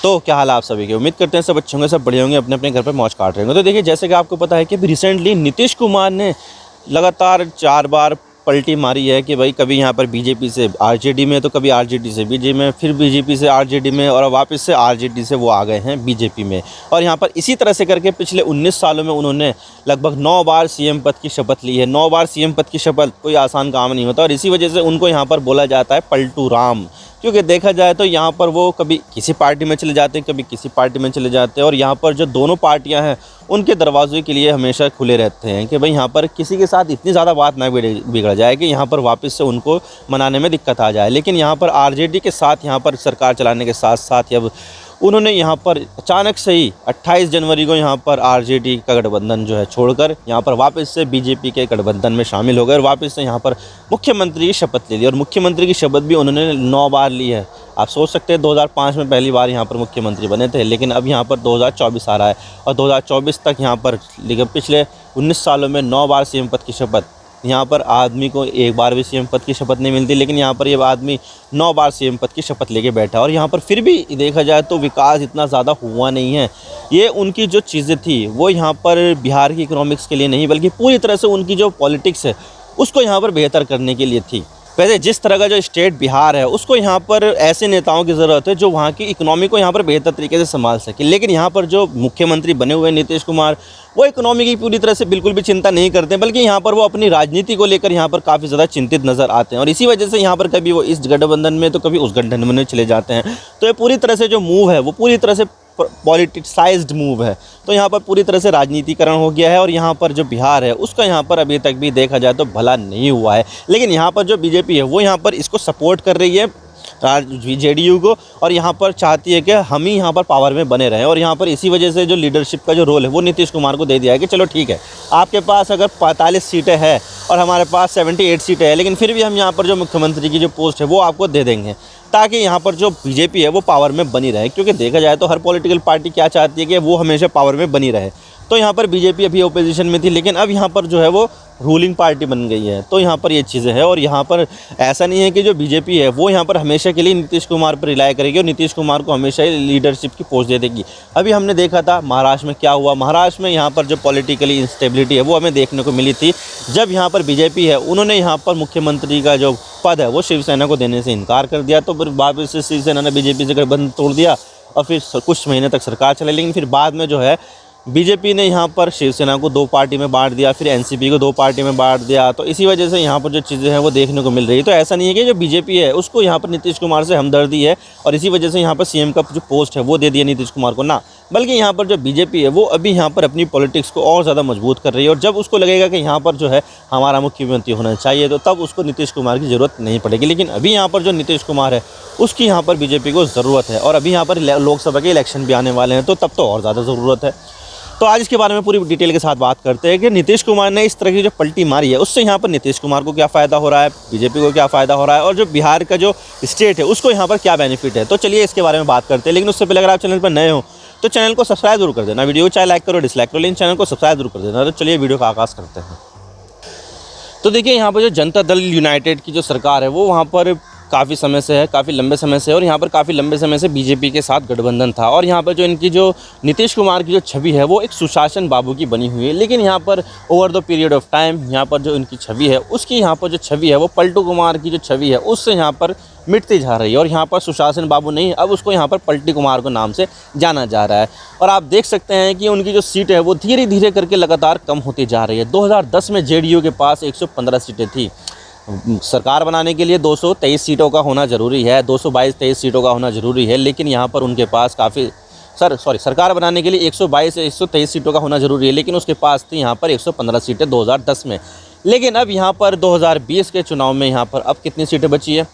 तो क्या हाल है आप सभी के। उम्मीद करते हैं सब अच्छे होंगे, सब बढ़िया होंगे, अपने अपने घर पर मौज काट रहे होंगे। तो देखिए, जैसे कि आपको पता है कि अभी रिसेंटली नीतीश कुमार ने लगातार 4 बार पलटी मारी है कि भाई कभी यहाँ पर बीजेपी से आरजेडी में, तो कभी आरजेडी से बीजेपी में, फिर बीजेपी से आरजेडी में, और वापस से आरजेडी से वो आ गए हैं बीजेपी में। और यहाँ पर इसी तरह से करके पिछले 19 सालों में उन्होंने लगभग 9 बार सीएम पद की शपथ ली है। 9 बार सीएम पद की शपथ कोई आसान काम नहीं होता, और इसी वजह से उनको यहाँ पर बोला जाता है पलटू राम। क्योंकि देखा जाए तो यहाँ पर वो कभी किसी पार्टी में चले जाते हैं, कभी किसी पार्टी में चले जाते हैं, और यहाँ पर जो दोनों पार्टियाँ हैं उनके दरवाजे के लिए हमेशा खुले रहते हैं कि भाई यहाँ पर किसी के साथ इतनी ज़्यादा बात ना बिगड़ जाए कि यहाँ पर वापस से उनको मनाने में दिक्कत आ जाए। लेकिन यहाँ पर आरजेडी के साथ यहाँ पर सरकार चलाने के साथ साथ अब उन्होंने यहाँ पर अचानक से ही 28 जनवरी को यहाँ पर आरजेडी का गठबंधन जो है छोड़कर यहाँ पर वापस से बीजेपी के गठबंधन में शामिल हो गए, और वापस से यहाँ पर मुख्यमंत्री की शपथ ले ली। और मुख्यमंत्री की शपथ भी उन्होंने 9 बार ली है। आप सोच सकते हैं 2005 में पहली बार यहाँ पर मुख्यमंत्री बने थे, लेकिन अब यहाँ पर 2024 आ रहा है, और 2024 तक यहाँ पर लेकिन पिछले 19 सालों में 9 बार सीएम पद की शपथ। यहाँ पर आदमी को एक बार भी सीएम पद की शपथ नहीं मिलती, लेकिन यहाँ पर ये आदमी 9 बार सीएम पद की शपथ लेके बैठा। और यहाँ पर फिर भी देखा जाए तो विकास इतना ज़्यादा हुआ नहीं है। ये उनकी जो चीज़ें थी वो यहाँ पर बिहार की इकोनॉमिक्स के लिए नहीं, बल्कि पूरी तरह से उनकी जो पॉलिटिक्स है उसको यहाँ पर बेहतर करने के लिए थी। वैसे जिस तरह का जो स्टेट बिहार है उसको यहाँ पर ऐसे नेताओं की ज़रूरत है जो वहाँ की इकोनॉमी को यहाँ पर बेहतर तरीके से संभाल सके। लेकिन यहाँ पर जो मुख्यमंत्री बने हुए नीतीश कुमार, वो इकोनॉमी की पूरी तरह से बिल्कुल भी चिंता नहीं करते, बल्कि यहाँ पर वो अपनी राजनीति को लेकर यहाँ पर काफ़ी ज़्यादा चिंतित नज़र आते हैं। और इसी वजह से यहाँ पर कभी वो इस गठबंधन में तो कभी उस गठबंधन में चले जाते हैं। तो ये पूरी तरह से जो मूव है वो पूरी तरह से पॉलिटिसाइज्ड मूव है। तो यहाँ पर पूरी तरह से राजनीतिकरण हो गया है, और यहाँ पर जो बिहार है उसका यहाँ पर अभी तक भी देखा जाए तो भला नहीं हुआ है। लेकिन यहाँ पर जो बीजेपी है वो यहाँ पर इसको सपोर्ट कर रही है जेडीयू को, और यहाँ पर चाहती है कि हम ही यहाँ पर पावर में बने रहें। और यहाँ पर इसी वजह से जो लीडरशिप का जो रोल है वो नीतीश कुमार को दे दिया है कि चलो ठीक है, आपके पास अगर 45 सीटें हैं और हमारे पास 78 सीटें हैं, लेकिन फिर भी हम यहाँ पर जो मुख्यमंत्री की जो पोस्ट है वो आपको दे देंगे, ताकि यहाँ पर जो बीजेपी है वो पावर में बनी रहे। क्योंकि देखा जाए तो हर पॉलिटिकल पार्टी क्या चाहती है कि वो हमेशा पावर में बनी रहे। तो यहाँ पर बीजेपी अभी ओपोजिशन में थी, लेकिन अब यहाँ पर जो है वो रूलिंग पार्टी बन गई है। तो यहाँ पर ये चीज़ें हैं, और यहाँ पर ऐसा नहीं है कि जो बीजेपी है वो यहाँ पर हमेशा के लिए नीतीश कुमार पर रिलाई करेगी और नीतीश कुमार को हमेशा ही लीडरशिप की पोस्ट दे देगी। अभी हमने देखा था महाराष्ट्र में क्या हुआ। महाराष्ट्र में यहाँ पर जो पॉलिटिकली इंस्टेबिलिटी है वो हमें देखने को मिली थी, जब यहाँ पर बीजेपी है उन्होंने यहाँ पर मुख्यमंत्री का जो पद है वो शिवसेना को देने से इनकार कर दिया। तो फिर वापस से शिवसेना ने बीजेपी से गठबंधन तोड़ दिया, और फिर कुछ महीने तक सरकार चलाई। लेकिन फिर बाद में जो है बीजेपी ने यहाँ पर शिवसेना को 2 पार्टी में बांट दिया, फिर एनसीपी को 2 पार्टी में बांट दिया। तो इसी वजह से यहाँ पर जो चीज़ें हैं वो देखने को मिल रही है। तो ऐसा नहीं है कि जो बीजेपी है उसको यहाँ पर नीतीश कुमार से हमदर्दी है, और इसी वजह से यहाँ पर सीएम का जो पोस्ट है वो दे दिया नीतीश कुमार को, ना, बल्कि यहाँ पर जो बीजेपी है वो अभी यहाँ पर अपनी पॉलिटिक्स को और ज़्यादा मजबूत कर रही है। और जब उसको लगेगा कि यहाँ पर जो है हमारा मुख्यमंत्री होना चाहिए, तो तब उसको नीतीश कुमार की ज़रूरत नहीं पड़ेगी। लेकिन अभी यहाँ पर जो नीतीश कुमार है उसकी यहाँ पर बीजेपी को ज़रूरत है, और अभी यहाँ पर लोकसभा के इलेक्शन भी आने वाले हैं, तो तब तो और ज़्यादा ज़रूरत है। तो आज इसके बारे में पूरी डिटेल के साथ बात करते हैं कि नीतीश कुमार ने इस तरह की जो पलटी मारी है उससे यहाँ पर नीतीश कुमार को क्या फ़ायदा हो रहा है, बीजेपी को क्या फ़ायदा हो रहा है, और जो बिहार का जो स्टेट है उसको यहाँ पर क्या बेनिफिट है। तो चलिए इसके बारे में बात करते हैं। लेकिन उससे पहले अगर आप चैनल पर नए हो तो चैनल को सब्सक्राइब जरूर कर देना। वीडियो को चाहे लाइक करो डिसलाइक करो, लेकिन चैनल को सब्सक्राइब जरूर कर देना। तो चलिए वीडियो का आगाज़ करते हैं। तो देखिए, यहाँ पर जो जनता दल यूनाइटेड की जो सरकार है वो वहाँ पर काफ़ी समय से है, काफ़ी लंबे समय से, और यहाँ पर काफ़ी लंबे समय से बीजेपी के साथ गठबंधन था। और यहाँ पर जो इनकी जो नीतीश कुमार की जो छवि है वो एक सुशासन बाबू की बनी हुई है। लेकिन यहाँ पर over the period of time यहाँ पर जो इनकी छवि है उसकी यहाँ पर जो छवि है वो पलटू कुमार की जो छवि है उससे यहाँ पर मिटती जा रही है। और यहाँ पर सुशासन बाबू नहीं, अब उसको यहाँ पर पलटी कुमार को नाम से जाना जा रहा है। और आप देख सकते हैं कि उनकी जो सीट है वो धीरे धीरे करके लगातार कम होती जा रही है। 2010 में जेडीयू के पास 115 सीटें थी। सरकार बनाने के लिए 223 सीटों का होना ज़रूरी है, 222-23 सीटों का होना ज़रूरी है। लेकिन यहाँ पर उनके पास सरकार बनाने के लिए 122 से 123 सीटों का होना ज़रूरी है, लेकिन उसके पास थी यहाँ पर 115 सीटें 2010 में। लेकिन अब यहाँ पर 2020 के चुनाव में यहाँ पर अब कितनी सीटें बची है?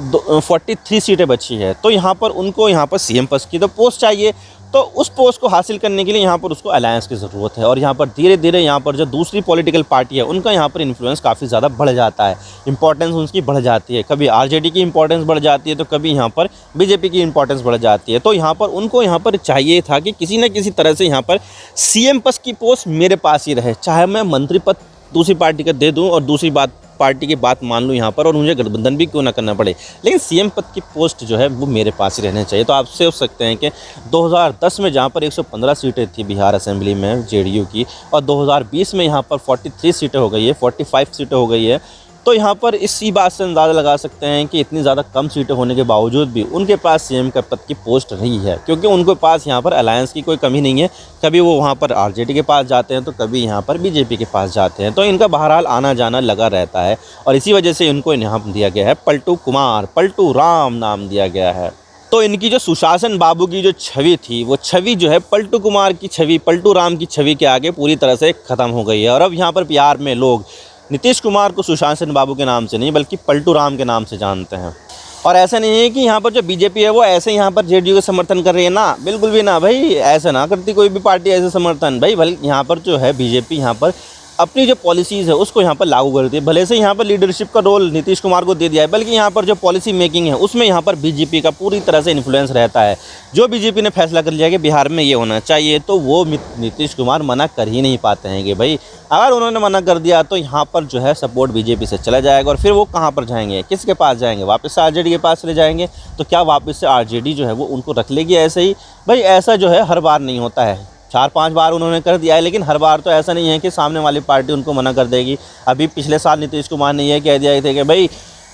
43 सीटें बची है। तो यहाँ पर उनको यहाँ पर सीएम पद की तो पोस्ट चाहिए, तो उस पोस्ट को हासिल करने के लिए यहाँ पर उसको अलायंस की ज़रूरत है। और यहाँ पर धीरे धीरे यहाँ पर जो दूसरी पॉलिटिकल पार्टी है उनका यहाँ पर इन्फ्लुएंस काफ़ी ज़्यादा बढ़ जाता है, इंपॉर्टेंस उनकी बढ़ जाती है। कभी आरजेडी की इंपॉर्टेंस बढ़ जाती है, तो कभी यहाँ पर बीजेपी की इंपॉर्टेंस बढ़ जाती है। तो यहाँ पर उनको यहाँ पर चाहिए था कि किसी न किसी तरह से यहाँ पर सीएम पद की पोस्ट मेरे पास ही रहे, चाहे मैं मंत्री पद दूसरी पार्टी का दे दूँ और दूसरी बात पार्टी की बात मान लूँ यहाँ पर और मुझे गठबंधन भी क्यों ना करना पड़े, लेकिन सीएम पद की पोस्ट जो है वो मेरे पास ही रहना चाहिए। तो आप सोच सकते हैं कि 2010 में जहाँ पर 115 सीटें थी बिहार असेंबली में जेडीयू की, और 2020 में यहाँ पर 43 सीटें हो गई है, 45 सीटें हो गई है। तो यहाँ पर इसी बात से अंदाज़ा लगा सकते हैं कि इतनी ज़्यादा कम सीटें होने के बावजूद भी उनके पास सीएम का पद की पोस्ट रही है, क्योंकि उनके पास यहाँ पर अलायंस की कोई कमी नहीं है। कभी वो वहाँ पर आरजेडी के पास जाते हैं तो कभी यहाँ पर बीजेपी के पास जाते हैं, तो इनका बहरहाल आना जाना लगा रहता है। और इसी वजह से इनको नाम दिया गया है पलटू कुमार, पलटू राम नाम दिया गया है। तो इनकी जो सुशासन बाबू की जो छवि थी, वो छवि जो है पलटू कुमार की छवि, पलटू राम की छवि के आगे पूरी तरह से ख़त्म हो गई है। और अब यहाँ पर बिहार में लोग नीतीश कुमार को सुशासन बाबू के नाम से नहीं बल्कि पलटू राम के नाम से जानते हैं। और ऐसा नहीं है कि यहाँ पर जो बीजेपी है वो ऐसे यहाँ पर जेडीयू का समर्थन कर रही है, ना, बिल्कुल भी ना भाई, ऐसा ना करती कोई भी पार्टी ऐसे समर्थन भाई। बल्कि यहाँ पर जो है बीजेपी यहाँ पर अपनी जो पॉलिसीज़ है उसको यहाँ पर लागू करती है। भले से यहाँ पर लीडरशिप का रोल नीतीश कुमार को दे दिया है, बल्कि यहाँ पर जो पॉलिसी मेकिंग है उसमें यहाँ पर बीजेपी का पूरी तरह से इन्फ्लुएंस रहता है। जो बीजेपी ने फैसला कर लिया कि बिहार में ये होना चाहिए, तो वो नीतीश कुमार मना कर ही नहीं पाते हैं कि भाई अगर उन्होंने मना कर दिया तो यहाँ पर जो है सपोर्ट बीजेपी से चला जाएगा। और फिर वो कहाँ पर जाएंगे, किसके पास जाएंगे, वापस से आरजेडी के पास चले जाएंगे। तो क्या वापस से आरजेडी जो है वो उनको रख लेगी ऐसे ही? भाई ऐसा जो है हर बार नहीं होता है। 4-5 बार उन्होंने कर दिया है, लेकिन हर बार तो ऐसा नहीं है कि सामने वाली पार्टी उनको मना कर देगी। अभी पिछले साल नीतीश कुमार ने यह कह दिया था कि भाई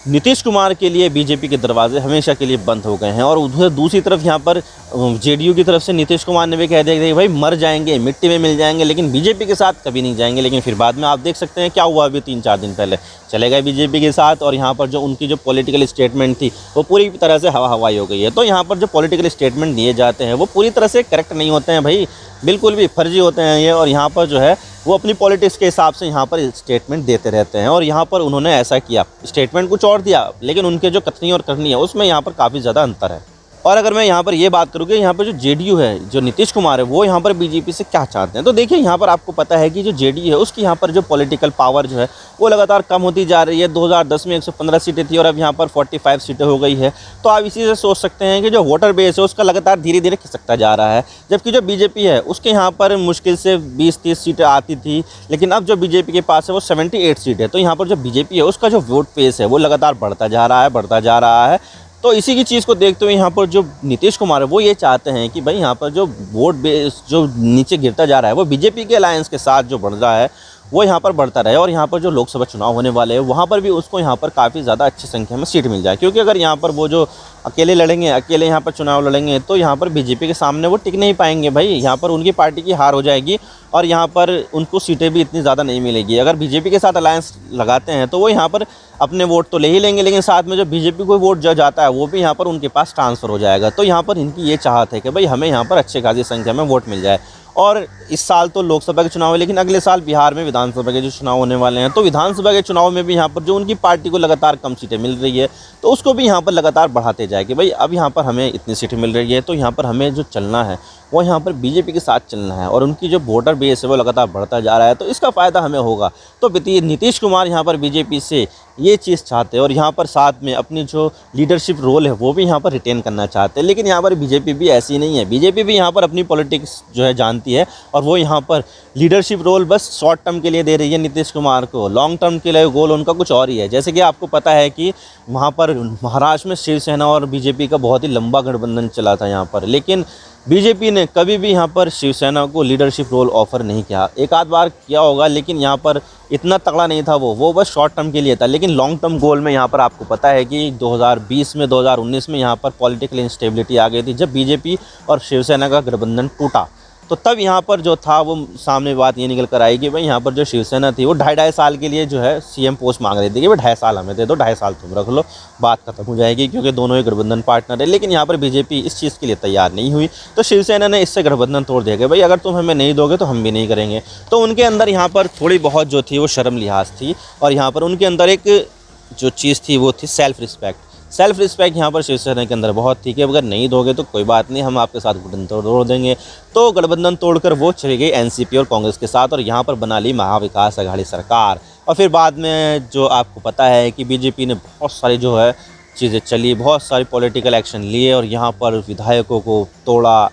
नीतीश कुमार के लिए बीजेपी के दरवाजे हमेशा के लिए बंद हो गए हैं। और उधर दूसरी तरफ यहाँ पर जेडीयू की तरफ से नीतीश कुमार ने भी कह दिया कि भाई मर जाएंगे, मिट्टी में मिल जाएंगे, लेकिन बीजेपी के साथ कभी नहीं जाएंगे। लेकिन फिर बाद में आप देख सकते हैं क्या हुआ, अभी 3-4 दिन पहले चले गए बीजेपी के साथ। और यहाँ पर जो उनकी जो पॉलिटिकल स्टेटमेंट थी वो पूरी तरह से हवा हवाई हो गई है। तो यहाँ पर जो पॉलिटिकल स्टेटमेंट दिए जाते हैं वो पूरी तरह से करेक्ट नहीं होते हैं भाई, बिल्कुल भी फर्जी होते हैं ये। और यहाँ पर जो है वो अपनी पॉलिटिक्स के हिसाब से यहाँ पर स्टेटमेंट देते रहते हैं। और यहाँ पर उन्होंने ऐसा किया, स्टेटमेंट कुछ और दिया, लेकिन उनके जो कथनी और करनी है उसमें यहाँ पर काफ़ी ज़्यादा अंतर है। और अगर मैं यहाँ पर ये बात करूँ कि यहाँ पर जो जेडीयू है, जो नीतीश कुमार है, वो यहाँ पर बीजेपी से क्या चाहते हैं, तो देखिए यहाँ पर आपको पता है कि जो जेडीयू है उसकी यहाँ पर जो पॉलिटिकल पावर जो है वो लगातार कम होती जा रही है। 2010 में 115 सीटें थी और अब यहाँ पर 45 सीटें हो गई है। तो आप इसी से सोच सकते हैं कि जो वोटर बेस है उसका लगातार धीरे धीरे खिसकता जा रहा है। जबकि जो बीजेपी है उसके यहाँ पर मुश्किल से 20-30 सीटें आती थी, लेकिन अब जो बीजेपी के पास है वो 78 सीट है। तो यहाँ पर जो बीजेपी है उसका जो वोट बेस है वो लगातार बढ़ता जा रहा है, बढ़ता जा रहा है। तो इसी की चीज़ को देखते हुए यहाँ पर जो नीतीश कुमार है वो ये चाहते हैं कि भाई यहाँ पर जो वोट बेस जो नीचे गिरता जा रहा है वो बीजेपी के अलायंस के साथ जो बढ़ रहा है वो यहाँ पर बढ़ता रहे। और यहाँ पर जो लोकसभा चुनाव होने वाले हैं वहाँ पर भी उसको यहाँ पर काफ़ी ज़्यादा अच्छी संख्या में सीट मिल जाए। क्योंकि अगर यहाँ पर वो जो अकेले लड़ेंगे, अकेले यहाँ पर चुनाव लड़ेंगे, तो यहाँ पर बीजेपी के सामने वो टिक नहीं पाएंगे भाई। यहाँ पर उनकी पार्टी की हार हो जाएगी और यहाँ पर उनको सीटें भी इतनी ज़्यादा नहीं मिलेगी। अगर बीजेपी के साथ अलायंस लगाते हैं तो वो यहाँ पर अपने वोट तो ले ही लेंगे, लेकिन साथ में जो बीजेपी को वोट जो जाता है वो भी यहाँ पर उनके पास ट्रांसफ़र हो जाएगा। तो यहाँ पर इनकी ये चाहत है कि भाई हमें यहाँ पर अच्छी खासी संख्या में वोट मिल जाए। और इस साल तो लोकसभा के चुनाव है, लेकिन अगले साल बिहार में विधानसभा के जो चुनाव होने वाले हैं, तो विधानसभा के चुनाव में भी यहाँ पर जो उनकी पार्टी को लगातार कम सीटें मिल रही है तो उसको भी यहाँ पर लगातार बढ़ाते जाए कि भाई अब यहाँ पर हमें इतनी सीटें मिल रही है तो यहाँ पर हमें जो चलना है वो यहाँ पर बीजेपी के साथ चलना है। और उनकी जो वोटर बेस है वो लगातार बढ़ता जा रहा है, तो इसका फ़ायदा हमें होगा। तो नीतीश कुमार यहाँ पर बीजेपी से ये चीज़ चाहते हैं और यहाँ पर साथ में अपनी जो लीडरशिप रोल है वो भी यहाँ पर रिटेन करना चाहते हैं। लेकिन यहाँ पर बीजेपी भी ऐसी नहीं है, बीजेपी भी यहाँ पर अपनी पॉलिटिक्स जो है जानती है और वो यहाँ पर लीडरशिप रोल बस शॉर्ट टर्म के लिए दे रही है नीतीश कुमार को। लॉन्ग टर्म के लिए गोल उनका कुछ और ही है। जैसे कि आपको पता है कि वहाँ पर महाराष्ट्र में शिवसेना और बीजेपी का बहुत ही लंबा गठबंधन चला था यहाँ पर, लेकिन बीजेपी ने कभी भी यहाँ पर शिवसेना को लीडरशिप रोल ऑफ़र नहीं किया। एक आध बार किया होगा, लेकिन यहाँ पर इतना तगड़ा नहीं था वो बस शॉर्ट टर्म के लिए था। लेकिन लॉन्ग टर्म गोल में यहाँ पर आपको पता है कि 2020 में 2019 में यहाँ पर पॉलिटिकल इंस्टेबिलिटी आ गई थी, जब बीजेपी और शिवसेना का गठबंधन टूटा। तो तब यहाँ पर जो था वो सामने बात ये निकल कर आई कि भाई यहाँ पर जो शिवसेना थी वो 2.5 साल के लिए जो है सीएम पोस्ट मांग रही थी कि भाई 2.5 साल हमें दे दो, 2.5 साल तुम रख लो, बात खत्म हो जाएगी, क्योंकि दोनों ही गठबंधन पार्टनर है। लेकिन यहाँ पर बीजेपी इस चीज़ के लिए तैयार नहीं हुई, तो शिवसेना ने इससे गठबंधन तोड़ दिया कि भाई अगर तुम हमें नहीं दोगे तो हम भी नहीं करेंगे। तो उनके अंदर यहाँ पर थोड़ी बहुत जो थी वो शर्म लिहाज थी, और यहाँ पर उनके अंदर एक जो चीज़ थी वो थी सेल्फ रिस्पेक्ट यहाँ पर शिवसेना के अंदर बहुत थी कि अगर नहीं दोगे तो कोई बात नहीं, हम आपके साथ गठबंधन तोड़ देंगे। तो गठबंधन तोड़कर वो चली गई एनसीपी और कांग्रेस के साथ और यहाँ पर बना ली महाविकास अघाड़ी सरकार। और फिर बाद में जो आपको पता है कि बीजेपी ने बहुत सारी जो है चीज़ें चली, बहुत सारी पॉलिटिकल एक्शन लिए और यहाँ पर विधायकों को तोड़ा,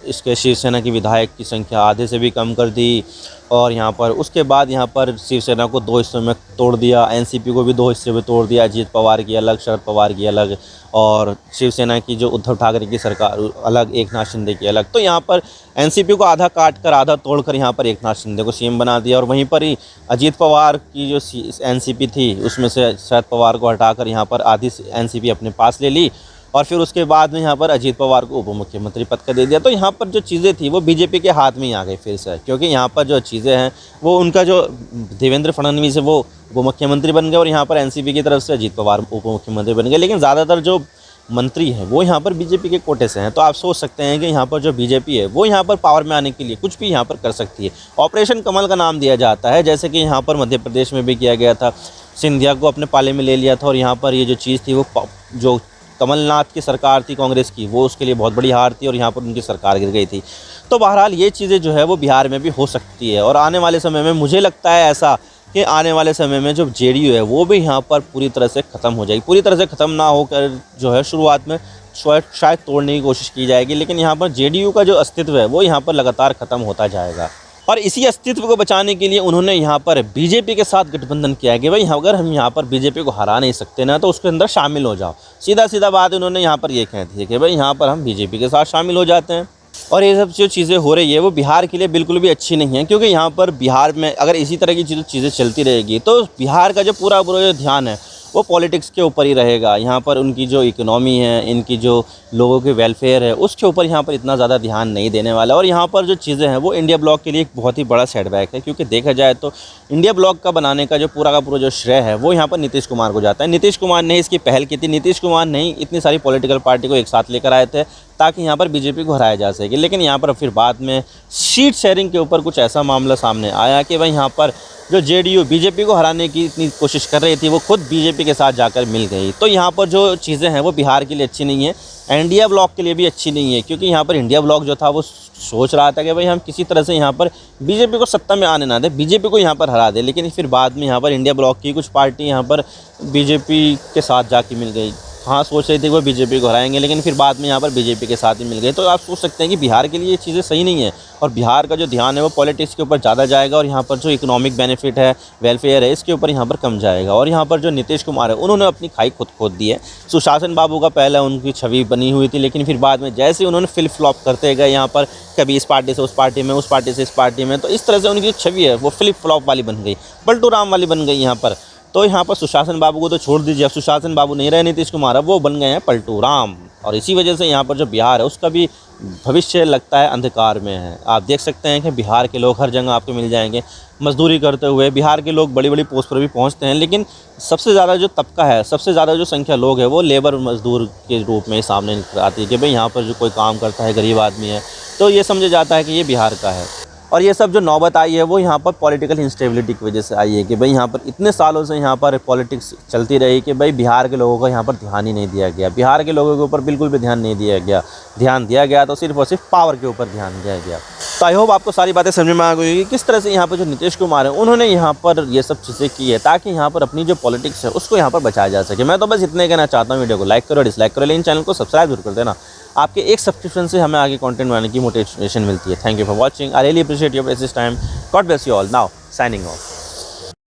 इसके शिवसेना की विधायक की संख्या आधे से भी कम कर दी और यहाँ पर उसके बाद यहाँ पर शिवसेना को 2 हिस्सों में तोड़ दिया, एनसीपी को भी 2 हिस्से में तोड़ दिया, अजीत पवार की अलग, शरद पवार की अलग और शिवसेना की जो उद्धव ठाकरे की सरकार अलग, एकनाथ शिंदे की अलग। तो यहाँ पर एनसीपी को आधा काट कर आधा तोड़कर यहाँ पर एकनाथ शिंदे को सीएम बना दिया और वहीं पर ही अजीत पवार की जो एनसीपी थी उसमें से शरद पवार को हटाकर यहाँ पर आधी एनसीपी अपने पास ले ली और फिर उसके बाद में यहाँ पर अजीत पवार को उप मुख्यमंत्री पद का दे दिया। तो यहाँ पर जो चीज़ें थी वो बीजेपी के हाथ में ही आ गई फिर से, क्योंकि यहाँ पर जो चीज़ें हैं वो उनका जो देवेंद्र फडणवीस है वो उप मुख्यमंत्री बन गए और यहाँ पर एनसीपी की तरफ से अजीत पवार उप मुख्यमंत्री बन गए, लेकिन ज़्यादातर जो मंत्री हैं वो यहाँ पर बीजेपी के कोटे से हैं। तो आप सोच सकते हैं कि यहाँ पर जो बीजेपी है वो यहाँ पर पावर में आने के लिए कुछ भी यहाँ पर कर सकती है। ऑपरेशन कमल का नाम दिया जाता है, जैसे कि यहाँ पर मध्य प्रदेश में भी किया गया था, सिंधिया को अपने पाले में ले लिया था और यहाँ पर ये जो चीज़ थी वो जो कमलनाथ की सरकार थी कांग्रेस की वो उसके लिए बहुत बड़ी हार थी और यहाँ पर उनकी सरकार गिर गई थी। तो बहरहाल ये चीज़ें जो है वो बिहार में भी हो सकती है और आने वाले समय में मुझे लगता है ऐसा कि आने वाले समय में जो जेडीयू है वो भी यहाँ पर पूरी तरह से ख़त्म हो जाएगी। पूरी तरह से ख़त्म ना होकर जो है शुरुआत में शायद तोड़ने की कोशिश की जाएगी, लेकिन यहाँ पर जेडीयू का जो अस्तित्व है वो यहाँ पर लगातार ख़त्म होता जाएगा। और इसी अस्तित्व को बचाने के लिए उन्होंने यहाँ पर बीजेपी के साथ गठबंधन किया है कि भाई अगर हम यहाँ पर बीजेपी को हरा नहीं सकते ना तो उसके अंदर शामिल हो जाओ। सीधा बात उन्होंने यहाँ पर ये कह दी है कि भाई यहाँ पर हम बीजेपी के साथ शामिल हो जाते हैं। और ये सब जो चीज़ें हो रही है वो बिहार के लिए बिल्कुल भी अच्छी नहीं है, क्योंकि यहाँ पर बिहार में अगर इसी तरह की चीज़ें चलती रहेगी तो बिहार का जो पूरा जो ध्यान है वो पॉलिटिक्स के ऊपर ही रहेगा। यहाँ पर उनकी जो इकोनॉमी है, इनकी जो लोगों के वेलफेयर है उसके ऊपर यहाँ पर इतना ज़्यादा ध्यान नहीं देने वाला। और यहाँ पर जो चीज़ें हैं वो इंडिया ब्लॉक के लिए एक बहुत ही बड़ा सेटबैक है, क्योंकि देखा जाए तो इंडिया ब्लॉक का बनाने का जो पूरा जो श्रेय है वो यहाँ पर नीतीश कुमार को जाता है। नीतीश कुमार ने इसकी पहल की थी, नीतीश कुमार ने ही इतनी सारी पॉलिटिकल पार्टी को एक साथ लेकर आए थे ताकि यहाँ पर बीजेपी को हराया जा सके। लेकिन यहाँ पर फिर बाद में सीट शेयरिंग के ऊपर कुछ ऐसा मामला सामने आया कि भाई यहाँ पर जो जेडीयू बीजेपी को हराने की इतनी कोशिश कर रही थी वो खुद बीजेपी के साथ जाकर मिल गई। तो यहाँ पर जो चीज़ें हैं वो बिहार के लिए अच्छी नहीं है, इंडिया ब्लॉक के लिए भी अच्छी नहीं है, क्योंकि यहाँ पर इंडिया ब्लॉक जो था वो सोच रहा था कि भाई हम किसी तरह से यहाँ पर बीजेपी को सत्ता में आने ना दें, बीजेपी को यहाँ पर हरा दे। लेकिन फिर बाद में यहाँ पर इंडिया ब्लॉक की कुछ पार्टी यहाँ पर बीजेपी के साथ जाके मिल गई। हाँ, सोच रहे थे वो बीजेपी को हराएंगे, लेकिन फिर बाद में यहाँ पर बीजेपी के साथ ही मिल गए। तो आप सोच सकते हैं कि बिहार के लिए ये चीज़ें सही नहीं है और बिहार का जो ध्यान है वो पॉलिटिक्स के ऊपर ज़्यादा जाएगा और यहाँ पर जो इकोनॉमिक बेनिफिट है, वेलफेयर है, इसके ऊपर यहाँ पर कम जाएगा। और यहाँ पर जो नीतीश कुमार है उन्होंने अपनी खाई खुद खोद दी है। सुशासन बाबू का पहले उनकी छवि बनी हुई थी, लेकिन फिर बाद में जैसे उन्होंने फ्लिप फ्लॉप करते गए यहाँ पर कभी इस पार्टी से उस पार्टी में, उस पार्टी से इस पार्टी में, तो इस तरह से उनकी छवि है वो फ्लिप फ्लॉप वाली बन गई, पलटू राम वाली बन गई यहाँ पर। तो यहाँ पर सुशासन बाबू को तो छोड़ दीजिए, अब सुशासन बाबू नहीं रहे नीतीश कुमार, अब वो बन गए हैं पलटू राम। और इसी वजह से यहाँ पर जो बिहार है उसका भी भविष्य लगता है अंधकार में है। आप देख सकते हैं कि बिहार के लोग हर जगह आपको मिल जाएंगे मजदूरी करते हुए। बिहार के लोग बड़ी बड़ी पोस्ट पर भी पहुँचते हैं, लेकिन सबसे ज़्यादा जो तबका है, सबसे ज़्यादा जो संख्या लोग है वो लेबर मजदूर के रूप में सामने निकल आती है कि भाई यहाँ पर जो कोई काम करता है, गरीब आदमी है, तो ये समझा जाता है कि ये बिहार का है। और ये सब जो नौबत आई है वो यहाँ पर पॉलिटिकल इंस्टेबिलिटी की वजह से आई है कि भाई यहाँ पर इतने सालों से यहाँ पर पॉलिटिक्स चलती रही कि भाई बिहार के लोगों को यहाँ पर ध्यान ही नहीं दिया गया। बिहार के लोगों के ऊपर बिल्कुल भी ध्यान नहीं दिया गया। ध्यान दिया गया तो सिर्फ और सिर्फ पावर के ऊपर ध्यान दिया गया। तो आई होप आपको सारी बातें समझ में आ गई होगी किस तरह से यहाँ पर जो नीतीश कुमार है उन्होंने यहाँ पर ये सब चीज़ें की है ताकि यहाँ पर अपनी जो पॉलिटिक्स है उसको यहाँ पर बचाया जा सके। मैं तो बस इतने कहना चाहता हूँ, वीडियो को लाइक करो, डिसलाइक करो, लेकिन चैनल को सब्सक्राइब जरूर कर देना। आपके एक सब्सक्रिप्शन से हमें आगे कंटेंट बनाने की मोटिवेशन मिलती है। Thank you for watching, I really appreciate your precious time. God bless you all. Now signing off.